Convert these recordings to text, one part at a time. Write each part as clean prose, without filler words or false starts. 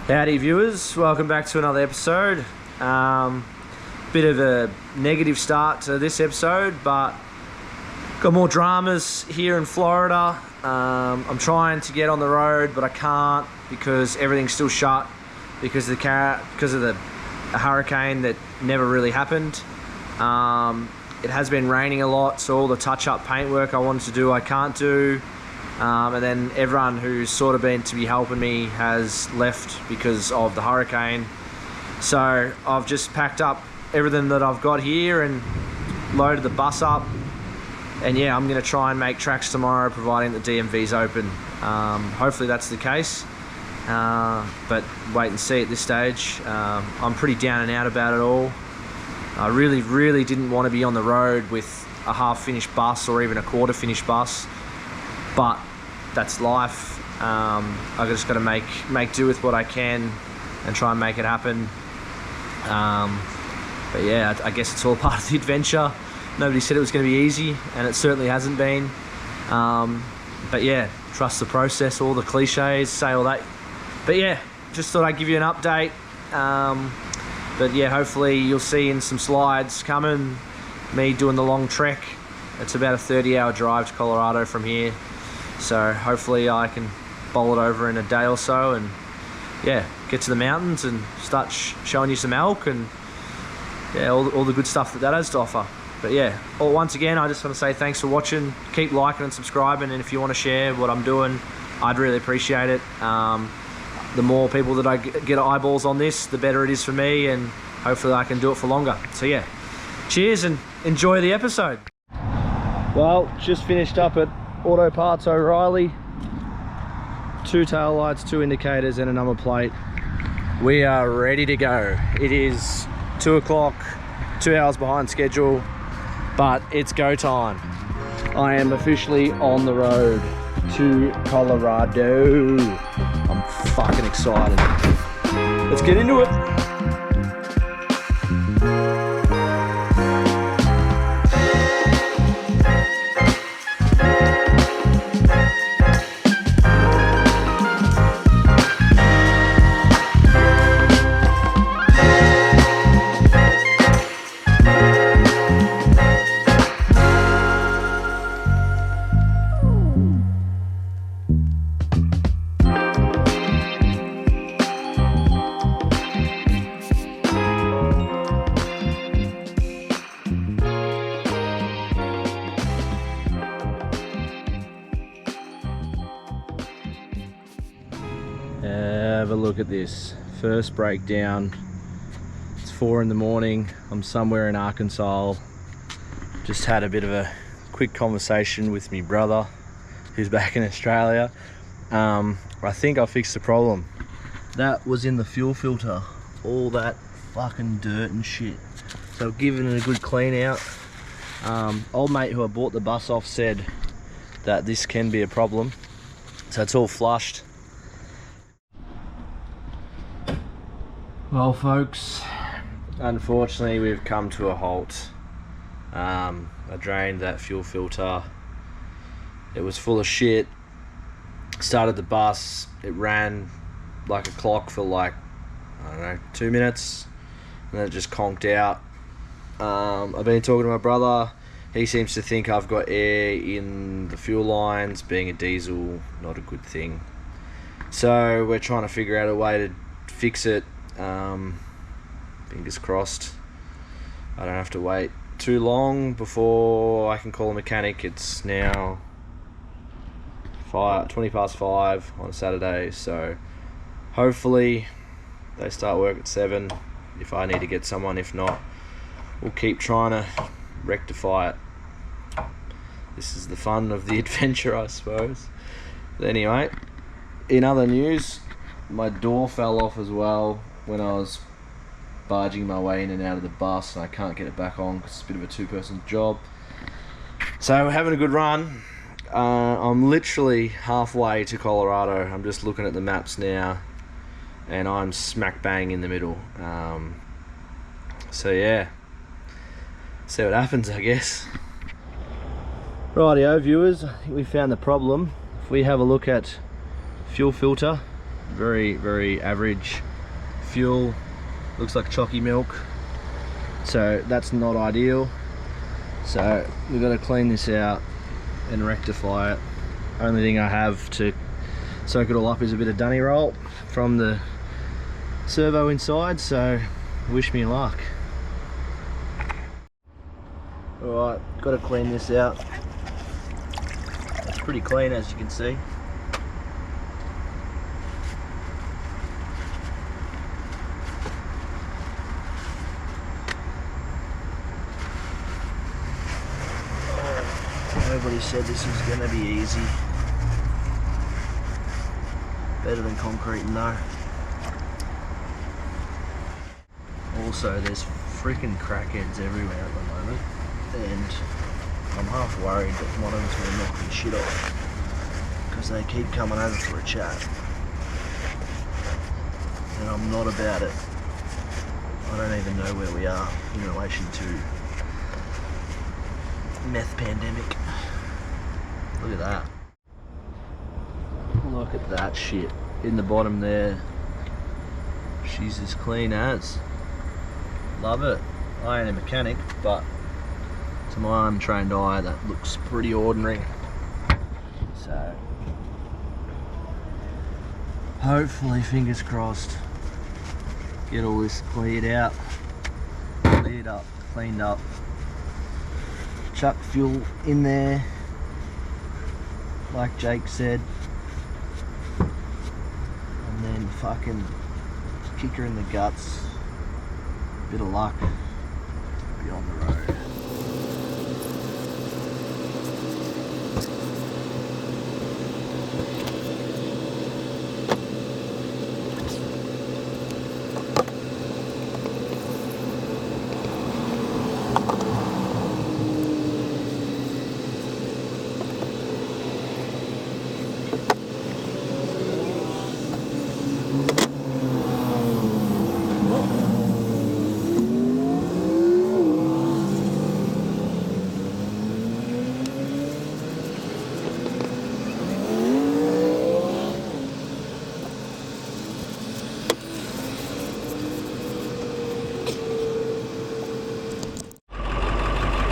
Howdy viewers, welcome back to another episode. Bit of a negative start to this episode, but got more dramas here in Florida. I'm trying to get on the road, but I can't because everything's still shut because of the hurricane that never really happened. It has been raining a lot, so all the touch-up paintwork I wanted to do I can't do. And then everyone who's sort of been to be helping me has left because of the hurricane. So I've just packed up everything that I've got here and loaded the bus up. And yeah, I'm going to try and make tracks tomorrow, providing the DMV's open. Hopefully that's the case. But wait and see at this stage. I'm pretty down and out about it all. I really didn't want to be on the road with a half-finished bus or even a quarter-finished bus. But that's life. I've just got to make do with what I can and try and make it happen. But yeah, I guess it's all part of the adventure. Nobody said it was going to be easy, and it certainly hasn't been. But yeah, trust the process, all the cliches, say all that. But yeah, just thought I'd give you an update. But yeah, hopefully you'll see in some slides coming me doing the long trek. It's about a 30-hour drive to Colorado from here. So hopefully I can bowl it over in a day or so and yeah, get to the mountains and start showing you some elk and yeah, all the good stuff that has to offer. But yeah, once again, I just want to say thanks for watching. Keep liking and subscribing, and if you want to share what I'm doing, I'd really appreciate it. The more people that I get eyeballs on this, the better it is for me, and hopefully I can do it for longer. So yeah, cheers and enjoy the episode. Well, just finished up at Auto Parts O'Reilly. 2 tail lights, 2 indicators and a number plate. We are ready to go. It is 2 o'clock, 2 hours behind schedule, but it's go time. I am officially on the road to Colorado. I'm fucking excited. Let's get into it. Have a look at this. First breakdown. It's 4 in the morning. I'm somewhere in Arkansas. Just had a bit of a quick conversation with my brother who's back in Australia. I think I fixed the problem. That was in the fuel filter. All that fucking dirt and shit. So giving it a good clean out. Old mate who I bought the bus off said that this can be a problem. So it's all flushed. Well folks, unfortunately we've come to a halt. I drained that fuel filter. It was full of shit. Started the bus, it ran like a clock for like, I don't know, 2 minutes, and then it just conked out. I've been talking to my brother. He seems to think I've got air in the fuel lines. Being a diesel, not a good thing. So we're trying to figure out a way to fix it. Fingers crossed I don't have to wait too long before I can call a mechanic. It's now 20 past 5 on Saturday, so hopefully they start work at 7 if I need to get someone. If not, we'll keep trying to rectify it. This is the fun of the adventure, I suppose. But anyway, in other news, my door fell off as well when I was barging my way in and out of the bus, and I can't get it back on because it's a bit of a 2-person job. So we're having a good run. I'm literally halfway to Colorado. I'm just looking at the maps now and I'm smack bang in the middle. So yeah, see what happens, I guess. Rightio viewers, I think we found the problem. If we have a look at fuel filter, very, very average fuel. Looks like chalky milk, so that's not ideal. So we've got to clean this out and rectify it. Only thing I have to soak it all up is a bit of dunny roll from the servo inside, so wish me luck. Alright, got to clean this out. It's pretty clean, as you can see. Nobody said this was going to be easy. Better than concrete, no. Also, there's freaking crackheads everywhere at the moment, and I'm half worried that one of them's going to knock me shit off because they keep coming over for a chat, and I'm not about it. I don't even know where we are in relation to meth pandemic. Look at that. Look at that shit in the bottom there. She's as clean as. Love it. I ain't a mechanic, but to my untrained eye that looks pretty ordinary. So hopefully, fingers crossed, get all this cleared out, cleared up, cleaned up. Chuck fuel in there, like Jake said, and then fucking kick her in the guts. Bit of luck, be on the road.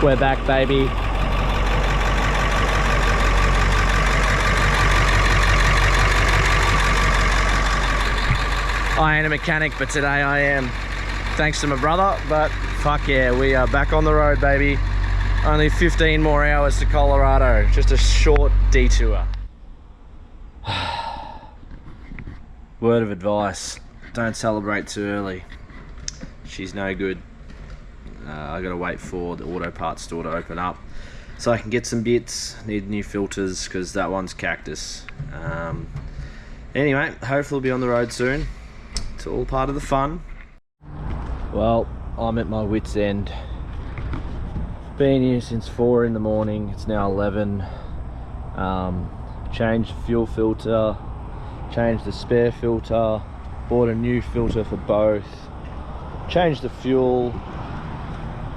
We're back, baby. I ain't a mechanic, but today I am, thanks to my brother. But fuck yeah, we are back on the road, baby. Only 15 more hours to Colorado, just a short detour. Word of advice, don't celebrate too early. She's no good. I gotta wait for the auto parts store to open up so I can get some bits. Need new filters because that one's cactus. Anyway, hopefully we'll be on the road soon. It's all part of the fun. Well, I'm at my wit's end. Been here since 4 in the morning. It's now 11. Changed the fuel filter, changed the spare filter, bought a new filter for both, changed the fuel.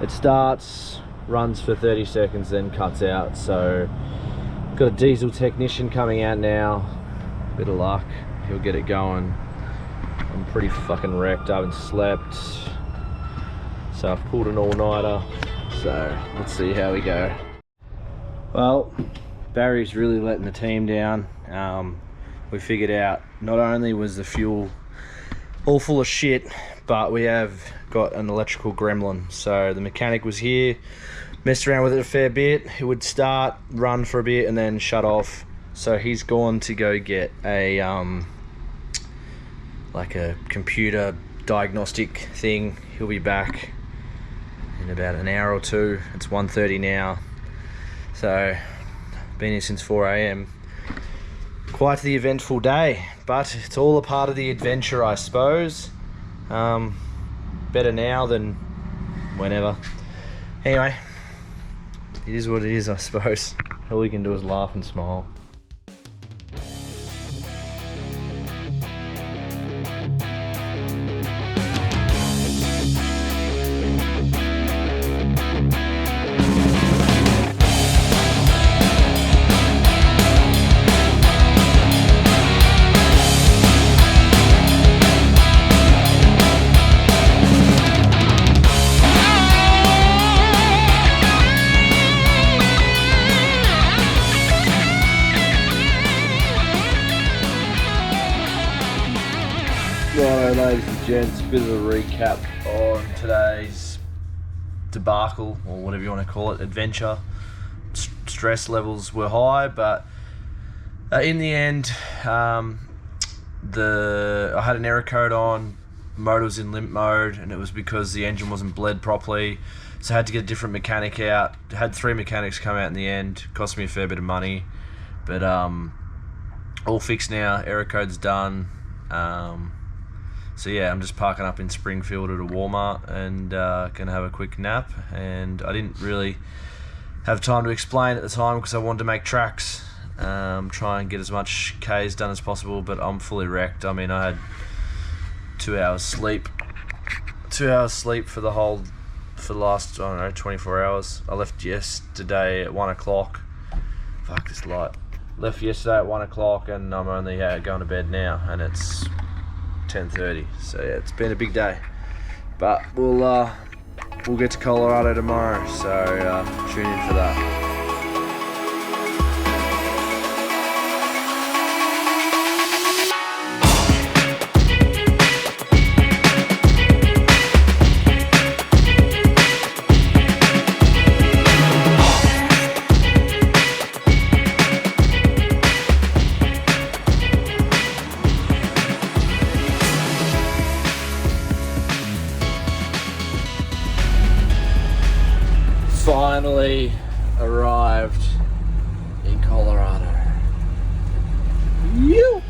It starts, runs for 30 seconds, then cuts out. So got a diesel technician coming out now. Bit of luck, he'll get it going. I'm pretty fucking wrecked. I haven't slept, so I've pulled an all-nighter. So let's see how we go. Well, Barry's really letting the team down. We figured out not only was the fuel all full of shit, but we have got an electrical gremlin. So the mechanic was here, messed around with it a fair bit. It would start, run for a bit, and then shut off. So he's gone to go get a like a computer diagnostic thing. He'll be back in about an hour or two. It's 1:30 now. So been here since 4 AM. Quite the eventful day, but it's all a part of the adventure, I suppose. Better now than whenever. Anyway, it is what it is, I suppose. All we can do is laugh and smile. Righto, ladies and gents, bit of a recap on today's debacle, or whatever you want to call it, adventure. Stress levels were high, but in the end, I had an error code on, motor was in limp mode, and it was because the engine wasn't bled properly, so I had to get a different mechanic out. Had 3 mechanics come out in the end, cost me a fair bit of money, but all fixed now, error code's done. So yeah, I'm just parking up in Springfield at a Walmart and gonna have a quick nap. And I didn't really have time to explain at the time because I wanted to make tracks, try and get as much Ks done as possible, but I'm fully wrecked. I mean, I had 2 hours sleep for the last, I don't know, 24 hours. I left yesterday at 1 o'clock. Fuck, this light. Left yesterday at 1 o'clock and I'm only going to bed now, and it's 10:30. So yeah, it's been a big day, but we'll get to Colorado tomorrow, so tune in for that. Finally arrived in Colorado. You.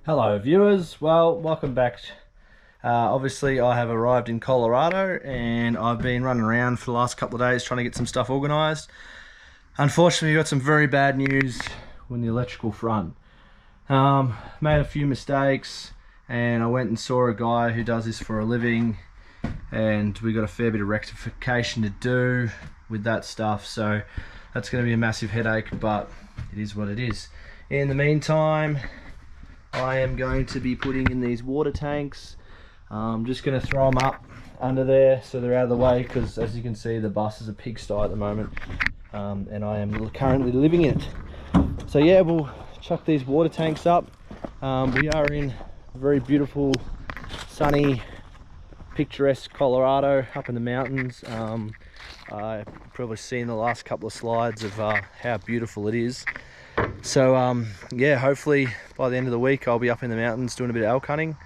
Hello viewers, well, welcome back. Obviously I have arrived in Colorado and I've been running around for the last couple of days trying to get some stuff organised. Unfortunately we got some very bad news on the electrical front. Made a few mistakes and I went and saw a guy who does this for a living, and we got a fair bit of rectification to do with that stuff, so that's going to be a massive headache, but it is what it is. In the meantime, I am going to be putting in these water tanks. I'm just going to throw them up under there so they're out of the way, because as you can see the bus is a pigsty at the moment, and I am currently living in it. So yeah, we'll chuck these water tanks up. We are in very beautiful, sunny, picturesque Colorado up in the mountains. I've probably seen the last couple of slides of how beautiful it is. So yeah, hopefully by the end of the week I'll be up in the mountains doing a bit of elk hunting,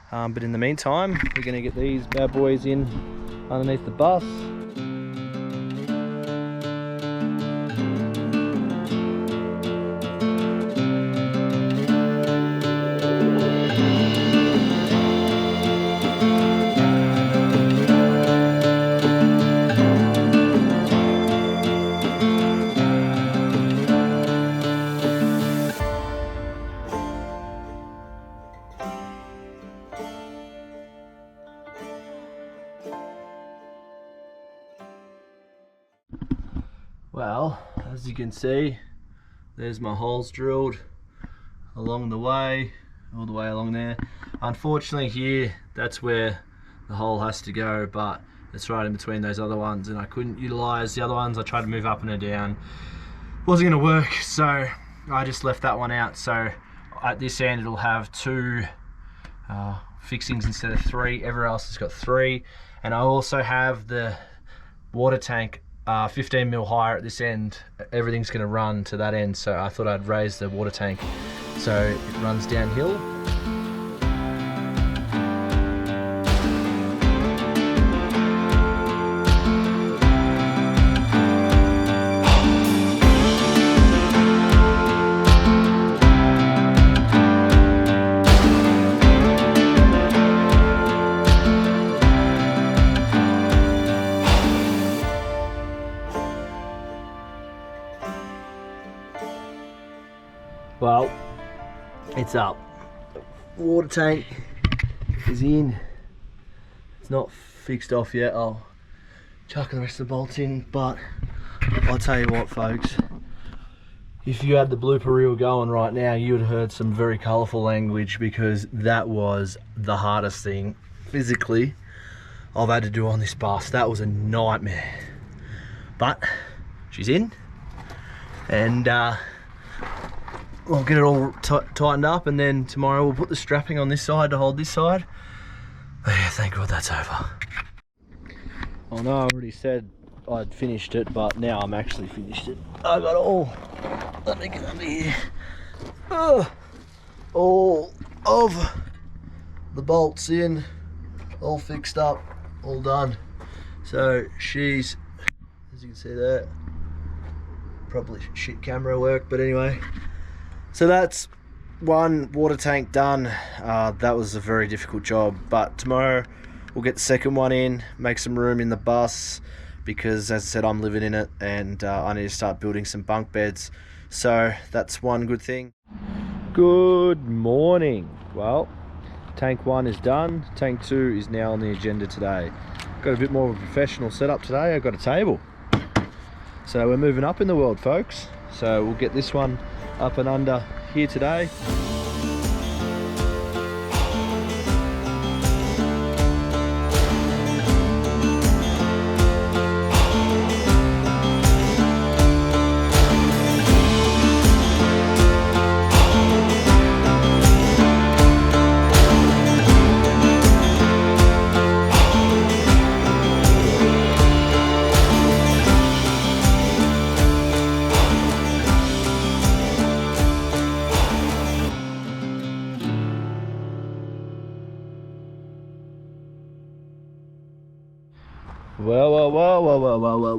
but in the meantime we're going to get these bad boys in underneath the bus. Well, as you can see, there's my holes drilled along the way, all the way along there. Unfortunately here, that's where the hole has to go, but it's right in between those other ones and I couldn't utilize the other ones. I tried to move up and down, wasn't gonna work, so I just left that one out. So at this end it'll have 2 fixings instead of 3. Everywhere else has got 3, and I also have the water tank 15 mil higher at this end. Everything's going to run to that end, so I thought I'd raise the water tank so it runs downhill. Well, it's up. Water tank is in. It's not fixed off yet. I'll chuck the rest of the bolts in, but I'll tell you what, folks, if you had the blooper reel going right now, you would have heard some very colourful language, because that was the hardest thing physically I've had to do on this bus. That was a nightmare. But she's in, and we'll get it all tightened up, and then tomorrow we'll put the strapping on this side to hold this side. Oh yeah, thank God that's over. Oh no, I already said I'd finished it, but now I'm actually finished it. I got all, let me get under here. All of the bolts in, all fixed up, all done. So she's, as you can see there, probably shit camera work, but anyway. So that's one water tank done. That was a very difficult job, but tomorrow we'll get the second one in, make some room in the bus, because as I said, I'm living in it, and I need to start building some bunk beds. So that's one good thing. Good morning. Well, tank 1 is done. Tank 2 is now on the agenda today. Got a bit more of a professional setup today. I've got a table. So we're moving up in the world, folks. So we'll get this one up and under here today.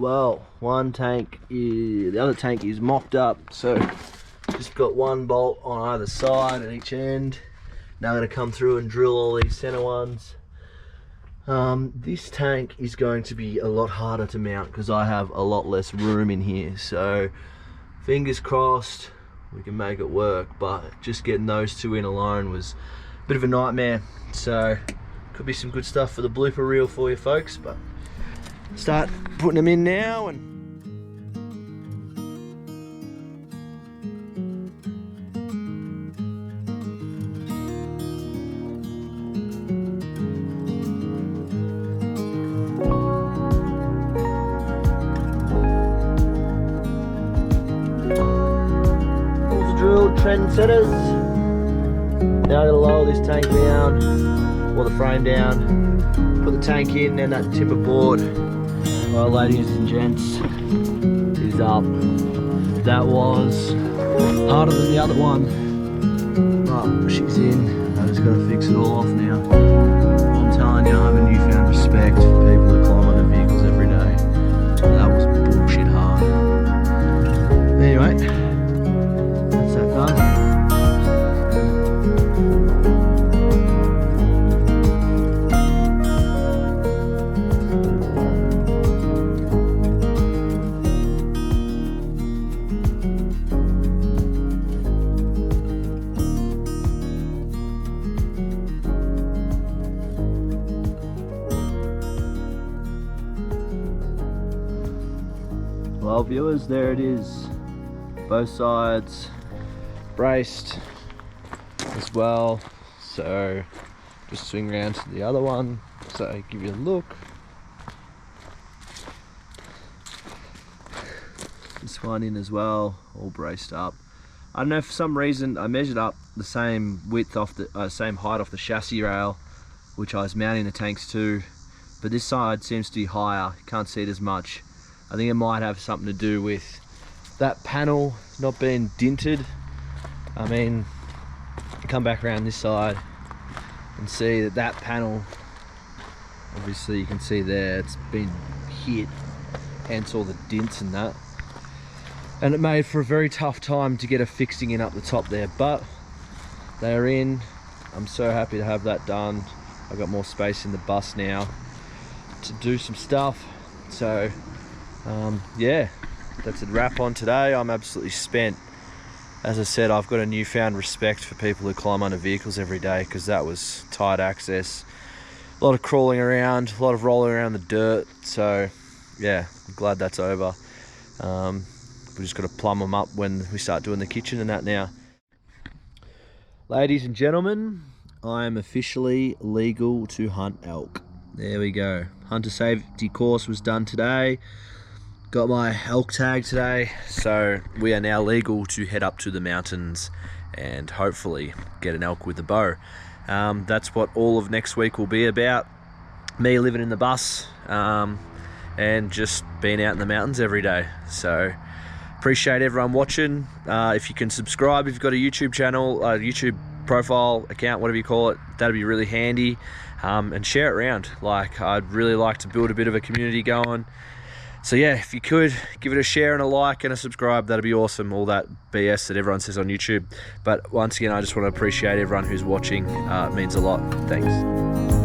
Well, one tank is, the other tank is mocked up, so just got one bolt on either side at each end. Now I'm going to come through and drill all these center ones. This tank is going to be a lot harder to mount because I have a lot less room in here, so fingers crossed we can make it work, but just getting those two in alone was a bit of a nightmare. So could be some good stuff for the blooper reel for you folks, but start putting them in now. And pulls the drill, trendsetters. Now I'm going to lower this tank down, or the frame down, put the tank in, and that timber board, well, ladies and gents, is up. That was harder than the other one, but she's in. I just got to fix it all off now. I'm telling you, I have a newfound respect for people that climb under vehicles every day. That was bullshit hard. Anyway, that's that done. Well, viewers, there it is. Both sides braced as well. So just swing around to the other one, so give you a look. This one in as well, all braced up. I don't know, for some reason I measured up the same width off the same height off the chassis rail, which I was mounting the tanks to, but this side seems to be higher. You can't see it as much. I think it might have something to do with that panel not being dinted. I mean, come back around this side and see that that panel, obviously you can see there, it's been hit, hence all the dints and that. And it made for a very tough time to get a fixing in up the top there, but they're in. I'm so happy to have that done. I've got more space in the bus now to do some stuff. So yeah, that's a wrap on today. I'm absolutely spent. As I said, I've got a newfound respect for people who climb under vehicles every day, because that was tight access, a lot of crawling around, a lot of rolling around the dirt. So yeah, I'm glad that's over. We just got to plumb them up when we start doing the kitchen and that now. Ladies and gentlemen, I am officially legal to hunt elk. There we go. Hunter safety course was done today. Got my elk tag today, so we are now legal to head up to the mountains and hopefully get an elk with the bow. That's what all of next week will be about. Me living in the bus and just being out in the mountains every day. So appreciate everyone watching. If you can subscribe, if you've got a YouTube channel, YouTube profile, account, whatever you call it, that'd be really handy. And share it around. Like, I'd really like to build a bit of a community going. So yeah, if you could give it a share and a like and a subscribe, that'd be awesome. All that BS that everyone says on YouTube. But once again, I just want to appreciate everyone who's watching. It means a lot. Thanks.